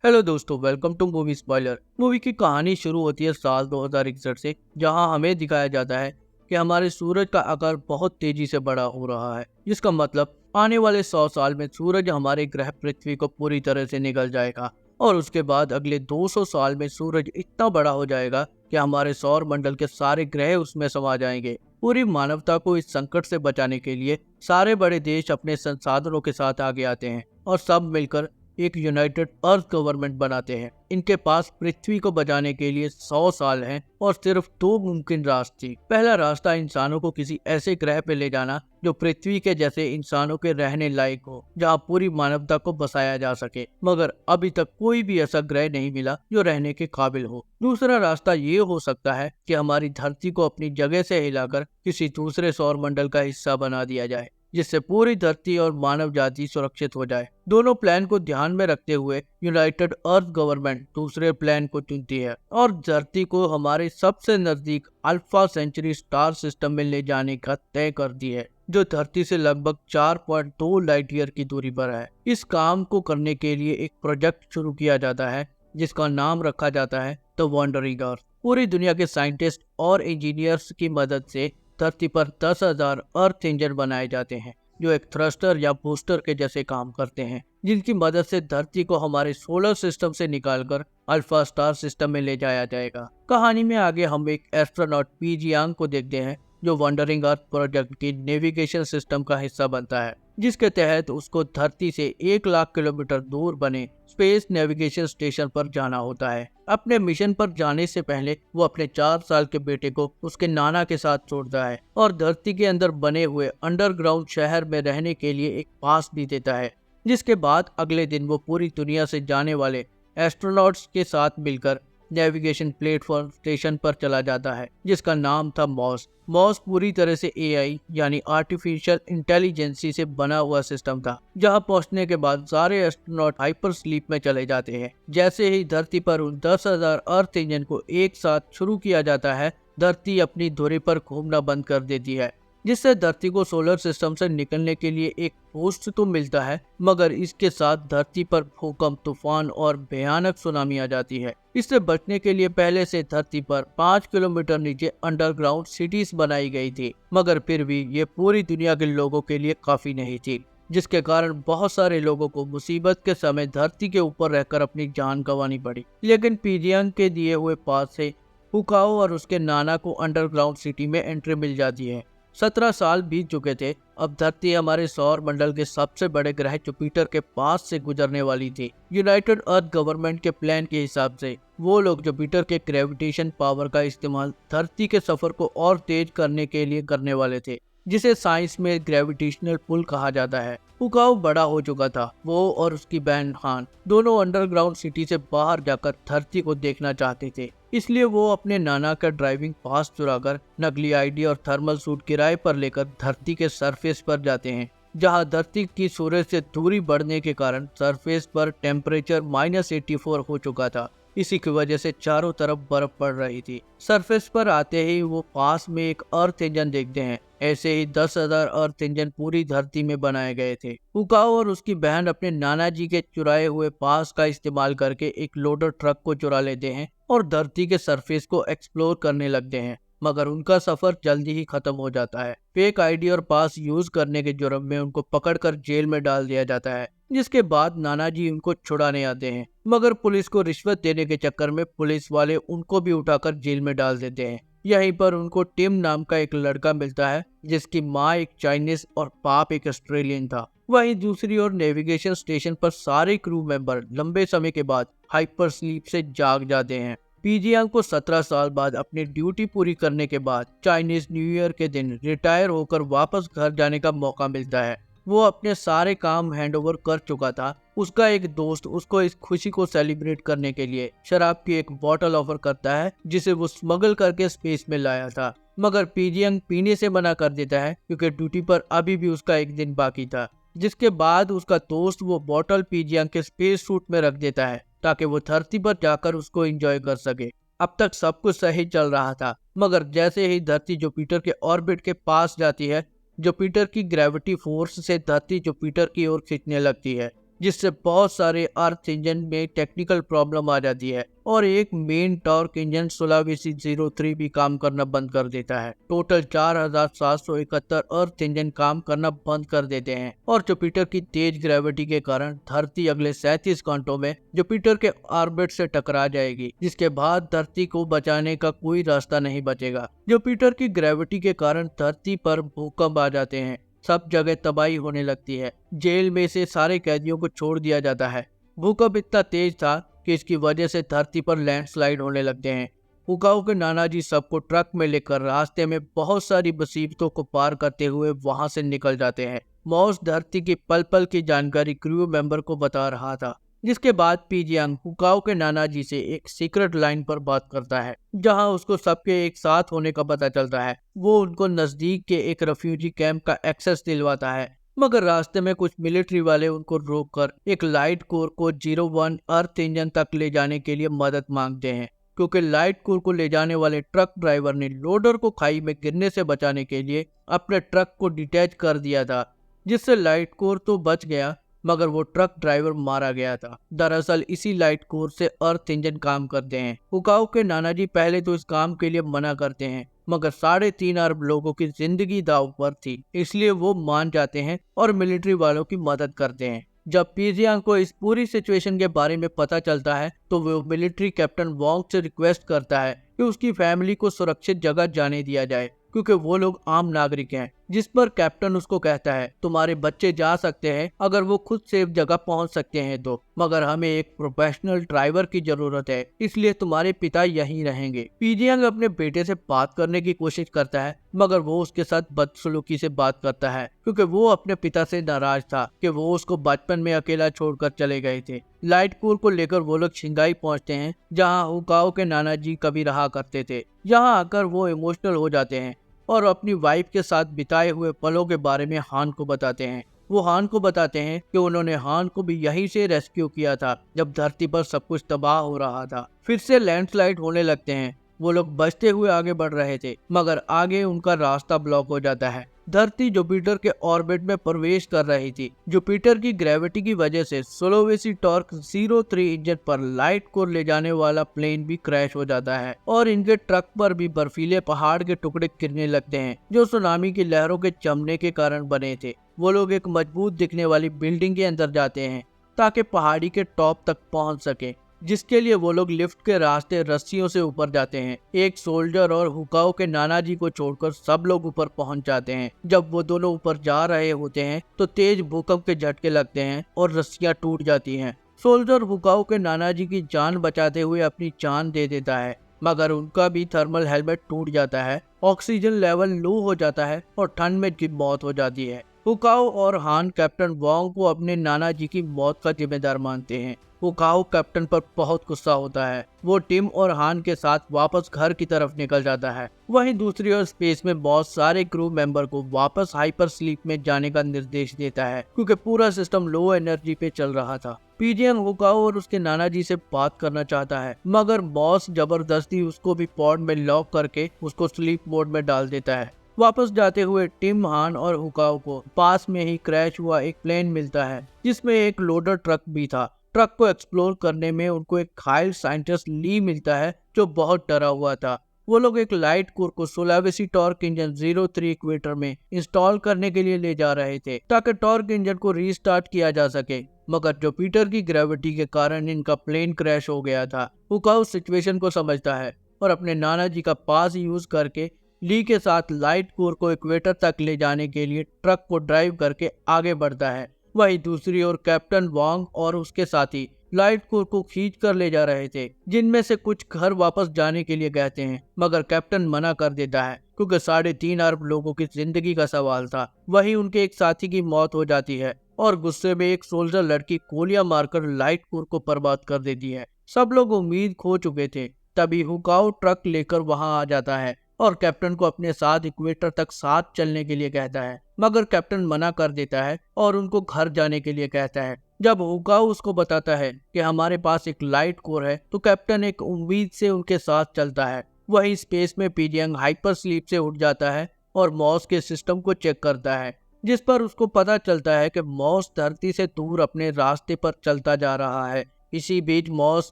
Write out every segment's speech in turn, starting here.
Hello दोस्तों, welcome to movie spoiler. Movie की कहानी शुरू होती है साल 2061 से, जहां हमें दिखाया जाता है कि हमारे सूरज का आकार बहुत तेजी से बड़ा हो रहा है, जिसका मतलब आने वाले 100 साल में सूरज हमारे ग्रह पृथ्वी को पूरी तरह से निगल जाएगा। और उसके बाद अगले 200 साल में सूरज इतना बड़ा हो जाएगा कि हमारे सौर मंडल के सारे ग्रह उसमें समा जाएंगे। पूरी मानवता को इस संकट से बचाने के लिए सारे बड़े देश अपने संसाधनों के साथ आगे आते हैं और सब मिलकर एक यूनाइटेड अर्थ गवर्नमेंट बनाते हैं। इनके पास पृथ्वी को बचाने के लिए 100 साल हैं और सिर्फ दो मुमकिन रास्ते। पहला रास्ता इंसानों को किसी ऐसे ग्रह पे ले जाना जो पृथ्वी के जैसे इंसानों के रहने लायक हो, जहां पूरी मानवता को बसाया जा सके। मगर अभी तक कोई भी ऐसा ग्रह नहीं मिला जो रहने के काबिल हो। दूसरा रास्ता ये हो सकता है कि हमारी धरती को अपनी जगह से हिलाकर किसी दूसरे सौर मंडल का हिस्सा बना दिया जाए, जिससे पूरी धरती और मानव जाति सुरक्षित हो जाए। दोनों प्लान को ध्यान में रखते हुए यूनाइटेड अर्थ गवर्नमेंट दूसरे प्लान को चुनती है और धरती को हमारे सबसे नजदीक अल्फा सेंचुरी स्टार सिस्टम में ले जाने का तय करती है, जो धरती से लगभग 4.2 लाइट ईयर की दूरी पर है। इस काम को करने के लिए एक प्रोजेक्ट शुरू किया जाता है जिसका नाम रखा जाता है द वंडरिंग अर्थ। पूरी दुनिया के साइंटिस्ट और इंजीनियर्स की मदद से धरती पर 10,000 अर्थ इंजन बनाए जाते हैं, जो एक थ्रस्टर या बूस्टर के जैसे काम करते हैं, जिनकी मदद से धरती को हमारे सोलर सिस्टम से निकालकर अल्फा स्टार सिस्टम में ले जाया जाएगा। कहानी में आगे हम एक एस्ट्रोनॉट पी जियांग को देखते हैं, जो वंडरिंग अर्थ प्रोजेक्ट की नेविगेशन सिस्टम का हिस्सा बनता है, जिसके तहत उसको धरती से 1 लाख किलोमीटर दूर बने स्पेस नेविगेशन स्टेशन पर जाना होता है। अपने मिशन पर जाने से पहले वो अपने 4 साल के बेटे को उसके नाना के साथ छोड़ता है और धरती के अंदर बने हुए अंडरग्राउंड शहर में रहने के लिए एक पास भी देता है। जिसके बाद अगले दिन वो पूरी दुनिया से जाने वाले एस्ट्रोनॉट्स के साथ मिलकर नेविगेशन प्लेटफॉर्म स्टेशन पर चला जाता है, जिसका नाम था मॉस। मॉस पूरी तरह से एआई यानी आर्टिफिशियल इंटेलिजेंसी से बना हुआ सिस्टम था, जहां पहुंचने के बाद सारे एस्ट्रोनॉट हाइपर स्लीप में चले जाते हैं। जैसे ही धरती पर उन 10,000 अर्थ इंजन को एक साथ शुरू किया जाता है, धरती अपनी धुरी पर घूमना बंद कर देती है, जिससे धरती को सोलर सिस्टम से निकलने के लिए एक बूस्ट तो मिलता है, मगर इसके साथ धरती पर भूकंप, तूफान और भयानक सुनामी आ जाती है। इससे बचने के लिए पहले से धरती पर 5 किलोमीटर नीचे अंडरग्राउंड सिटीज बनाई गई थी, मगर फिर भी ये पूरी दुनिया के लोगों के लिए काफी नहीं थी, जिसके कारण बहुत सारे लोगों को मुसीबत के समय धरती के ऊपर रहकर अपनी जान गंवानी पड़ी। लेकिन पीजियांग के दिए हुए पास से हुकाओ और उसके नाना को अंडरग्राउंड सिटी में एंट्री मिल जाती है। 17 साल बीत चुके थे। अब धरती हमारे सौर मंडल के सबसे बड़े ग्रह जुपिटर के पास से गुजरने वाली थी। यूनाइटेड अर्थ गवर्नमेंट के प्लान के हिसाब से वो लोग जुपिटर के ग्रेविटेशन पावर का इस्तेमाल धरती के सफर को और तेज करने के लिए करने वाले थे, जिसे साइंस में ग्रेविटेशनल पुल कहा जाता है। फुकाओ बड़ा हो चुका था। वो और उसकी बहन हान दोनों अंडरग्राउंड सिटी से बाहर जाकर धरती को देखना चाहते थे, इसलिए वो अपने नाना का ड्राइविंग पास चुराकर नकली आईडी और थर्मल सूट किराए पर लेकर धरती के सरफेस पर जाते हैं, जहां धरती की सूरज से दूरी बढ़ने के कारण सरफेस पर टेम्परेचर -84 हो चुका था। इसी की वजह से चारों तरफ बर्फ पड़ रही थी। सरफेस पर आते ही वो पास में एक अर्थ इंजन देखते हैं। ऐसे ही 10,000 अर्थ इंजन पूरी धरती में बनाए गए थे। फुकाओ और उसकी बहन अपने नाना जी के चुराए हुए पास का इस्तेमाल करके एक लोडर ट्रक को चुरा लेते हैं और धरती के सरफेस को एक्सप्लोर करने लगते हैं, मगर उनका सफर जल्दी ही खत्म हो जाता है। फेक आईडी और पास यूज करने के जुर्म में उनको पकड़कर जेल में डाल दिया जाता है, जिसके बाद नाना जी उनको छुड़ाने आते हैं, मगर पुलिस को रिश्वत देने के चक्कर में पुलिस वाले उनको भी उठाकर जेल में डाल देते हैं। यहीं पर उनको टिम नाम का एक लड़का मिलता है, जिसकी माँ एक चाइनीज और बाप एक ऑस्ट्रेलियन था। वहीं दूसरी ओर नेविगेशन स्टेशन पर सारे क्रू मेंबर लंबे समय के बाद हाइपर स्लीप से जाग जाते हैं। पीजियांग को 17 साल बाद अपनी ड्यूटी पूरी करने के बाद चाइनीज न्यू ईयर के दिन रिटायर होकर वापस घर जाने का मौका मिलता है। वो अपने सारे काम हैंडओवर कर चुका था। उसका एक दोस्त उसको इस खुशी को सेलिब्रेट करने के लिए शराब की एक बोतल ऑफर करता है, जिसे वो स्मगल करके स्पेस में लाया था, मगर पीजियांग पीने से मना कर देता है क्योंकि ड्यूटी पर अभी भी उसका एक दिन बाकी था। जिसके बाद उसका दोस्त वो बोतल पीजियांग के स्पेस सूट में रख देता है ताकि वो धरती पर जाकर उसको एंजॉय कर सके। अब तक सब कुछ सही चल रहा था, मगर जैसे ही धरती जुपिटर के ऑर्बिट के पास जाती है, जुपिटर की ग्रेविटी फोर्स से धरती जुपिटर की ओर खींचने लगती है, जिससे बहुत सारे अर्थ इंजन में टेक्निकल प्रॉब्लम आ जाती है और एक मेन टॉर्क इंजन सुलावेसी 03 भी काम करना बंद कर देता है। टोटल 4771 अर्थ इंजन काम करना बंद कर देते हैं और जुपिटर की तेज ग्रेविटी के कारण धरती अगले 37 घंटों में जुपिटर के ऑर्बिट से टकरा जाएगी, जिसके बाद धरती को बचाने का कोई रास्ता नहीं बचेगा। जुपिटर की ग्रेविटी के कारण धरती पर भूकंप आ जाते हैं, सब जगह तबाही होने लगती है। जेल में से सारे कैदियों को छोड़ दिया जाता है। भूकंप इतना तेज था कि इसकी वजह से धरती पर लैंडस्लाइड होने लगते हैं। हुकाओ के नाना जी सबको ट्रक में लेकर रास्ते में बहुत सारी मुसीबतों को पार करते हुए वहां से निकल जाते हैं। मॉस धरती की पल पल की जानकारी क्रू मेंबर को बता रहा था, जिसके बाद पीजियांग हुकाओ के नाना जी से एक सीक्रेट लाइन पर बात करता है, जहां उसको सबके एक साथ होने का पता चलता है। वो उनको नजदीक के एक रेफ्यूजी कैंप का एक्सेस दिलवाता है, मगर रास्ते में कुछ मिलिट्री वाले उनको रोककर एक लाइट कोर को 01 अर्थ इंजन तक ले जाने के लिए मदद मांगते हैं, क्योंकि लाइट कोर को ले जाने वाले ट्रक ड्राइवर ने लोडर को खाई में गिरने से बचाने के लिए अपने ट्रक को डिटैच कर दिया था, जिससे लाइट कोर तो बच गया मगर वो ट्रक ड्राइवर मारा गया था। दरअसल इसी लाइट कोर से अर्थ इंजन काम करते हैं। हुकाओ के नाना जी पहले तो इस काम के लिए मना करते हैं, मगर 3.5 अरब लोगों की जिंदगी दांव पर थी, इसलिए वो मान जाते हैं और मिलिट्री वालों की मदद करते हैं। जब पीजियांग को इस पूरी सिचुएशन के बारे में पता चलता है तो वो मिलिट्री कैप्टन वोंग से रिक्वेस्ट करता है कि उसकी फैमिली को सुरक्षित जगह जाने दिया जाए, क्योंकि वो लोग आम नागरिक हैं। जिस पर कैप्टन उसको कहता है, तुम्हारे बच्चे जा सकते हैं अगर वो खुद सेफ जगह पहुंच सकते हैं तो, मगर हमें एक प्रोफेशनल ड्राइवर की जरूरत है, इसलिए तुम्हारे पिता यहीं रहेंगे। पीजियांग अपने बेटे से बात करने की कोशिश करता है, मगर वो उसके साथ बदसलूकी से बात करता है, क्योंकि वो अपने पिता से नाराज था कि वो उसको बचपन में अकेला छोड़कर चले गए थे। लाइट कोर को लेकर वो लोग शिंगाई पहुंचते हैं, जहां हुकाओ के नाना जी कभी रहा करते थे। यहाँ आकर वो इमोशनल हो जाते हैं और अपनी वाइफ के साथ बिताए हुए पलों के बारे में हान को बताते हैं। वो हान को बताते हैं कि उन्होंने हान को भी यहीं से रेस्क्यू किया था जब धरती पर सब कुछ तबाह हो रहा था। फिर से लैंडस्लाइड होने लगते हैं। वो लोग बचते हुए आगे बढ़ रहे थे, मगर आगे उनका रास्ता ब्लॉक हो जाता है। धरती जुपिटर के ऑर्बिट में प्रवेश कर रही थी। जुपिटर की ग्रेविटी की वजह से सुलावेसी टॉर्क 03 इंजन पर लाइट को ले जाने वाला प्लेन भी क्रैश हो जाता है और इनके ट्रक पर भी बर्फीले पहाड़ के टुकड़े गिरने लगते हैं, जो सुनामी की लहरों के जमने के कारण बने थे। वो लोग एक मजबूत दिखने वाली बिल्डिंग के अंदर जाते हैं ताकि पहाड़ी के टॉप तक पहुंच सके, जिसके लिए वो लोग लिफ्ट के रास्ते रस्सियों से ऊपर जाते हैं। एक सोल्जर और हुकाओ के नाना जी को छोड़कर सब लोग ऊपर पहुंच जाते हैं। जब वो दोनों ऊपर जा रहे होते हैं तो तेज भूकंप के झटके लगते हैं और रस्सियां टूट जाती हैं। सोल्जर हुकाओ के नाना जी की जान बचाते हुए अपनी जान दे देता है, मगर उनका भी थर्मल हेलमेट टूट जाता है, ऑक्सीजन लेवल लो हो जाता है और ठंड में मौत हो जाती है। हुकाओ और हान कैप्टन वोंग को अपने नाना जी की मौत का जिम्मेदार मानते हैं। हुकाओ कैप्टन पर बहुत गुस्सा होता है। वो टिम और हान के साथ वापस घर की तरफ निकल जाता है। वहीं दूसरी ओर स्पेस में बहुत सारे क्रू मेंबर को वापस हाइपर स्लीप में जाने का निर्देश देता है, क्योंकि पूरा सिस्टम लो एनर्जी पे चल रहा था। पीजियांग हुकाओ और उसके नाना जी से बात करना चाहता है, मगर बॉस जबरदस्ती उसको भी पॉड में लॉक करके उसको स्लीप मोड में डाल देता है। वापस जाते हुए टिम, हान और हुकाओ को पास में ही क्रैश हुआ एक प्लेन मिलता है, जिसमें एक लोडर ट्रक भी था। ट्रक को एक्सप्लोर करने में उनको एक घायल साइंटिस्ट ली मिलता है, जो बहुत डरा हुआ था। वो लोग एक लाइट कोर को सुलावेसी टॉर्क इंजन 03 इक्वेटर में इंस्टॉल करने के लिए ले जा रहे थे, ताकि टॉर्क इंजन को रीस्टार्ट किया जा सके, मगर जुपिटर की ग्रेविटी के कारण इनका प्लेन क्रैश हो गया था। हुकाओ सिचुएशन को समझता है और अपने नाना जी का पास यूज करके ली के साथ लाइट कोर को इक्वेटर तक ले जाने के लिए ट्रक को ड्राइव करके आगे बढ़ता है। वहीं दूसरी ओर कैप्टन वोंग और उसके साथी लाइट कोर को खींच कर ले जा रहे थे, जिनमें से कुछ घर वापस जाने के लिए कहते हैं, मगर कैप्टन मना कर देता है, क्योंकि 3.5 अरब लोगों की जिंदगी का सवाल था। वहीं उनके एक साथी की मौत हो जाती है और गुस्से में एक सोल्जर लड़की गोलियां मारकर लाइट कोर को बर्बाद कर देती है। सब लोग उम्मीद खो चुके थे। तभी हुकाओ ट्रक लेकर वहां आ जाता है और कैप्टन को अपने साथ इक्वेटर तक साथ चलने के लिए कहता है, मगर कैप्टन मना कर देता है और उनको घर जाने के लिए कहता है। जब हुकाओ उसको बताता है कि हमारे पास एक लाइट कोर है, तो कैप्टन एक उम्मीद से उनके साथ चलता है। वही स्पेस में पीजियांग हाइपर स्लीप से उठ जाता है और मॉस के सिस्टम को चेक करता है। जिस पर उसको पता चलता है कि मॉस धरती से दूर अपने रास्ते पर चलता जा रहा है। इसी बीच मॉस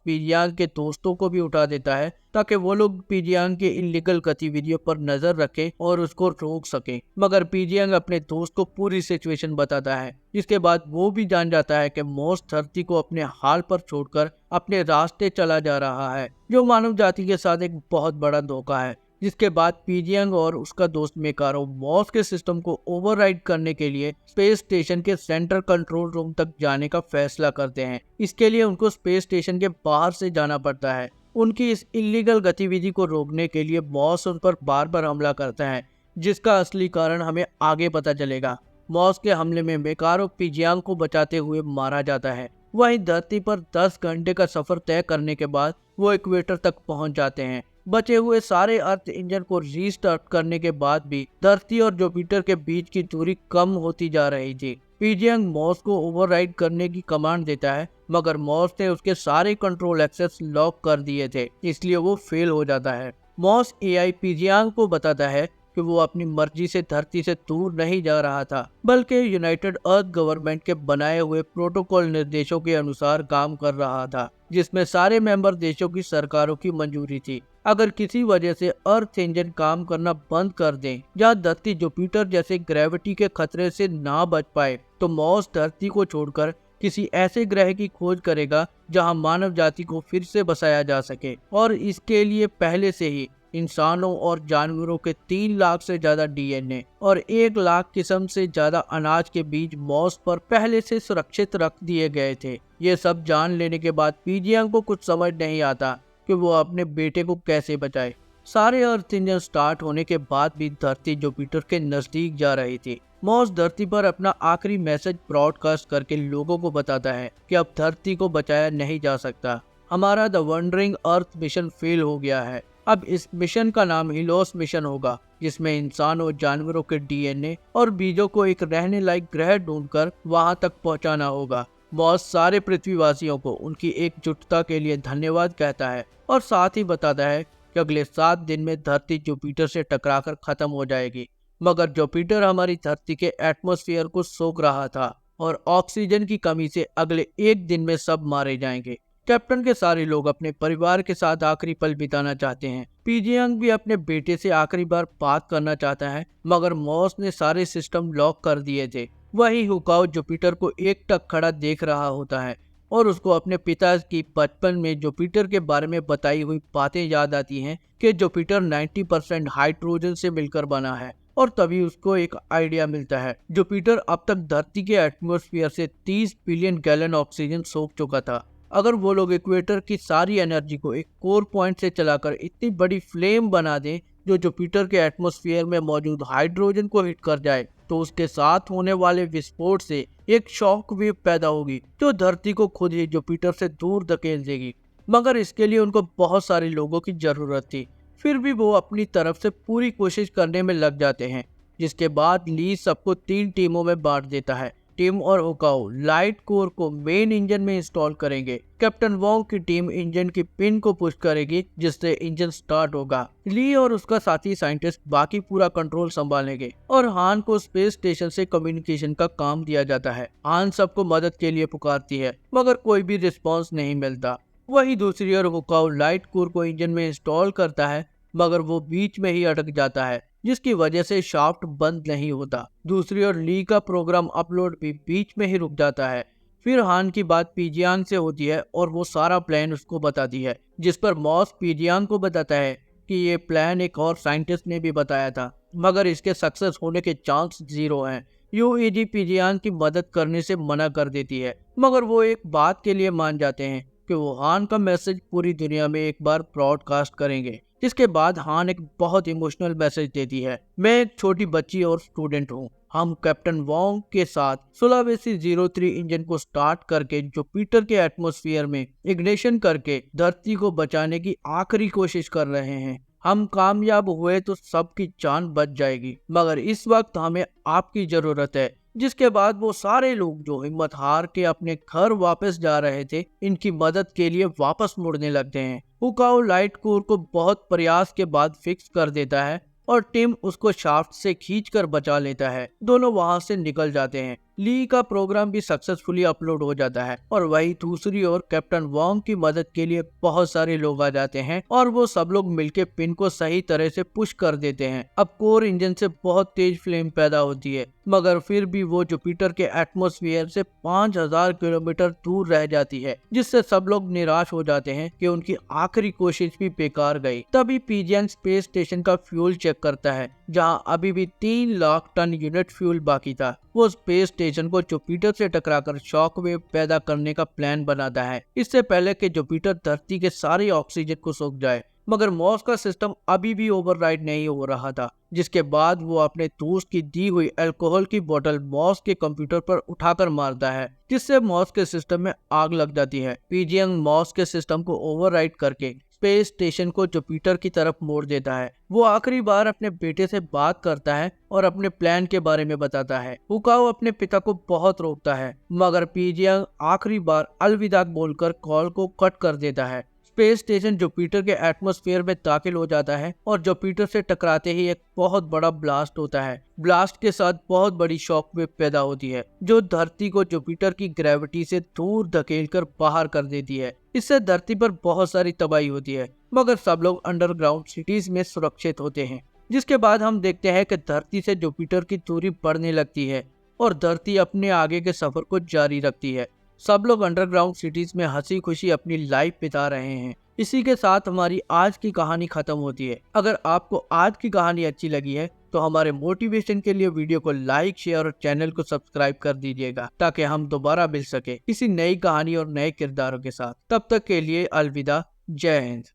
पीजियांग के दोस्तों को भी उठा देता है ताकि वो लोग पीजियांग के इलीगल गतिविधियों पर नजर रखें और उसको रोक सकें। मगर पीजियांग अपने दोस्त को पूरी सिचुएशन बताता है। इसके बाद वो भी जान जाता है कि मॉस धरती को अपने हाल पर छोड़कर अपने रास्ते चला जा रहा है, जो मानव जाति के साथ एक बहुत बड़ा धोखा है। जिसके बाद पीजियांग और उसका दोस्त मेकारो मॉस के सिस्टम को ओवरराइड करने के लिए स्पेस स्टेशन के सेंट्रल कंट्रोल रूम तक जाने का फैसला करते हैं। इसके लिए उनको स्पेस स्टेशन के बाहर से जाना पड़ता है। उनकी इस इलीगल गतिविधि को रोकने के लिए मॉस उन पर बार बार हमला करता है, जिसका असली कारण हमें आगे पता चलेगा। मॉस के हमले में मेकारो पीजियांग को बचाते हुए मारा जाता है। वहीं धरती पर 10 घंटे का सफर तय करने के बाद वो इक्वेटर तक पहुंच जाते हैं। बचे हुए सारे अर्थ इंजन को रीस्टार्ट करने के बाद भी धरती और जुपिटर के बीच की दूरी कम होती जा रही थी। पीजियांग मॉस को ओवरराइड करने की कमांड देता है, मगर मॉस ने उसके सारे कंट्रोल एक्सेस लॉक कर दिए थे, इसलिए वो फेल हो जाता है। मॉस एआई पीजियांग को बताता है कि वो अपनी मर्जी से धरती से दूर नहीं जा रहा था, बल्कि यूनाइटेड अर्थ गवर्नमेंट के बनाए हुए प्रोटोकॉल निर्देशों के अनुसार काम कर रहा था, जिसमें सारे मेंबर देशों की सरकारों की मंजूरी थी। अगर किसी वजह से अर्थ इंजन काम करना बंद कर दें, या धरती जुपिटर जैसे ग्रेविटी के खतरे से ना बच पाए, तो मॉस धरती को छोड़कर किसी ऐसे ग्रह की खोज करेगा जहां मानव जाति को फिर से बसाया जा सके। और इसके लिए पहले से ही इंसानों और जानवरों के 3 लाख से ज्यादा डीएनए और 1 लाख किस्म से ज्यादा अनाज के बीज मॉस पर पहले से सुरक्षित रख दिए गए थे। ये सब जान लेने के बाद पीजियांग को कुछ समझ नहीं आता कि वो अपने बेटे को कैसे बचाए। सारे अर्थ इंजन स्टार्ट होने के बाद भी धरती जुपिटर के नजदीक जा रही थी। मॉस धरती पर अपना आखिरी मैसेज ब्रॉडकास्ट करके लोगों को बताता है कि अब धरती को बचाया नहीं जा सकता। हमारा the wondering earth mission fail हो गया है। अब इस मिशन का नाम हीलोस मिशन होगा, जिसमें इंसान और जानवरों के डीएनए और बीजों को एक रहने लायक ग्रह ढूंढकर वहां तक पहुंचाना होगा। मॉस सारे पृथ्वीवासियों को उनकी एकजुटता के लिए धन्यवाद कहता है और साथ ही बताता है कि अगले 7 दिन में धरती जुपिटर से टकराकर खत्म हो जाएगी। मगर जुपिटर हमारी धरती के एटमॉस्फेयर को सोख रहा था और ऑक्सीजन की कमी से अगले 1 दिन में सब मारे जाएंगे। कैप्टन के सारे लोग अपने परिवार के साथ आखिरी पल बिताना चाहते हैं। पीजियांग भी अपने बेटे से आखिरी बार बात करना चाहता है, मगर मॉस ने सारे सिस्टम लॉक कर दिए थे। वही हुकाओ जुपिटर को एकटक खड़ा देख रहा होता है और उसको अपने पिता की बचपन में जुपिटर के बारे में बताई हुई बातें याद आती हैं कि जुपिटर 90% हाइड्रोजन से मिलकर बना है। और तभी उसको एक आइडिया मिलता है। जुपिटर अब तक धरती के एटमॉस्फेयर से 30 बिलियन गैलन ऑक्सीजन सोख चुका था। अगर वो लोग इक्वेटर की सारी एनर्जी को एक कोर पॉइंट से चलाकर इतनी बड़ी फ्लेम बना दें जो जुपिटर के एटमॉस्फेयर में मौजूद हाइड्रोजन को हिट कर जाए, तो उसके साथ होने वाले विस्फोट से एक शॉक वेव पैदा होगी जो धरती को खुद ही जुपिटर से दूर धकेल देगी। मगर इसके लिए उनको बहुत सारे लोगों की जरूरत थी। फिर भी वो अपनी तरफ से पूरी कोशिश करने में लग जाते हैं, जिसके बाद ली सबको 3 टीमों में बांट देता है। टिम और हुकाओ लाइट कोर को मेन इंजन में इंस्टॉल करेंगे। कैप्टन वोंग की टीम इंजन की पिन को पुश करेगी, जिससे इंजन स्टार्ट होगा। ली और उसका साथी साइंटिस्ट बाकी पूरा कंट्रोल संभालेंगे और हान को स्पेस स्टेशन से कम्युनिकेशन का काम दिया जाता है। हान सबको मदद के लिए पुकारती है, मगर कोई भी रिस्पॉन्स नहीं मिलता। वही दूसरी ओर हुकाओ लाइट कोर को इंजन में इंस्टॉल करता है, मगर वो बीच में ही अटक जाता है, जिसकी वजह से शाफ्ट बंद नहीं होता। दूसरी ओर ली का प्रोग्राम अपलोड भी बीच में ही रुक जाता है। फिर हान की बात पीजियांग से होती है और वो सारा प्लान उसको बताती है, जिस पर मॉस पीजियांग को बताता है कि ये प्लान एक और साइंटिस्ट ने भी बताया था, मगर इसके सक्सेस होने के चांस 0 हैं। यूईजी पीजियांग की मदद करने से मना कर देती है, मगर वो एक बात के लिए मान जाते हैं कि वो हान का मैसेज पूरी दुनिया में एक बार ब्रॉडकास्ट करेंगे। जिसके बाद हान एक बहुत इमोशनल मैसेज देती है, मैं एक छोटी बच्ची और स्टूडेंट हूँ। हम कैप्टन वोंग के साथ सुलावेसी 03 इंजन को स्टार्ट करके जुपिटर के एटमॉस्फेयर में इग्निशन करके धरती को बचाने की आखिरी कोशिश कर रहे हैं। हम कामयाब हुए तो सबकी जान बच जाएगी, मगर इस वक्त हमें आपकी जरूरत है। जिसके बाद वो सारे लोग जो हिम्मत हार के अपने घर वापस जा रहे थे, इनकी मदद के लिए वापस मुड़ने लगते हैं। हुकाओ लाइट कोर को बहुत प्रयास के बाद फिक्स कर देता है और टिम उसको शाफ्ट से खींचकर बचा लेता है। दोनों वहां से निकल जाते हैं। ली का प्रोग्राम भी सक्सेसफुली अपलोड हो जाता है और वही दूसरी ओर कैप्टन वॉन्ग की मदद के लिए बहुत सारे लोग आ जाते हैं और वो सब लोग मिलके पिन को सही तरह से पुश कर देते हैं। अब कोर इंजन से बहुत तेज फ्लेम पैदा होती है, मगर फिर भी वो जुपिटर के एटमॉस्फेयर से 5000 किलोमीटर दूर रह जाती है, जिससे सब लोग निराश हो जाते हैं कि उनकी आखिरी कोशिश भी बेकार गई। तभी पीजियन स्पेस स्टेशन का फ्यूल चेक करता है, जहां अभी भी 3 लाख टन यूनिट फ्यूल बाकी था। वो स्पेस स्टेशन को जुपिटर से टकराकर शॉक वेव पैदा करने का प्लान बनाता है, इससे पहले कि जुपिटर धरती के सारे ऑक्सीजन को सोख जाए। मगर मॉस का सिस्टम अभी भी ओवरराइड नहीं हो रहा था, जिसके बाद वो अपने दोस्त की दी हुई अल्कोहल की बोतल मॉस के कंप्यूटर पर उठाकर मारता है, जिससे मॉस के सिस्टम में आग लग जाती है। पीजियन मॉस के सिस्टम को ओवरराइड करके स्पेस स्टेशन को जुपिटर की तरफ मोड़ देता है। वो आखिरी बार अपने बेटे से बात करता है और अपने प्लान के बारे में बताता है। हुकाओ अपने पिता को बहुत रोकता है, मगर पीजियन आखिरी बार अलविदा बोलकर कॉल को कट कर देता है। स्पेस स्टेशन जुपिटर के एटमॉस्फेयर में दाखिल हो जाता है और जुपिटर से टकराते ही एक बहुत बड़ा ब्लास्ट होता है। ब्लास्ट के साथ बहुत बड़ी शॉक वेव पैदा होती है, जो धरती को जुपिटर की ग्रेविटी से दूर धकेलकर बाहर कर देती है। इससे धरती पर बहुत सारी तबाही होती है, मगर सब लोग अंडरग्राउंड सिटीज में सुरक्षित होते हैं। जिसके बाद हम देखते हैं कि धरती से जुपिटर की दूरी बढ़ने लगती है और धरती अपने आगे के सफर को जारी रखती है। सब लोग अंडरग्राउंड सिटीज में हंसी खुशी अपनी लाइफ बिता रहे हैं। इसी के साथ हमारी आज की कहानी खत्म होती है। अगर आपको आज की कहानी अच्छी लगी है तो हमारे मोटिवेशन के लिए वीडियो को लाइक, शेयर और चैनल को सब्सक्राइब कर दीजिएगा, ताकि हम दोबारा मिल सके किसी नई कहानी और नए किरदारों के साथ। तब तक के लिए अलविदा। जय हिंद।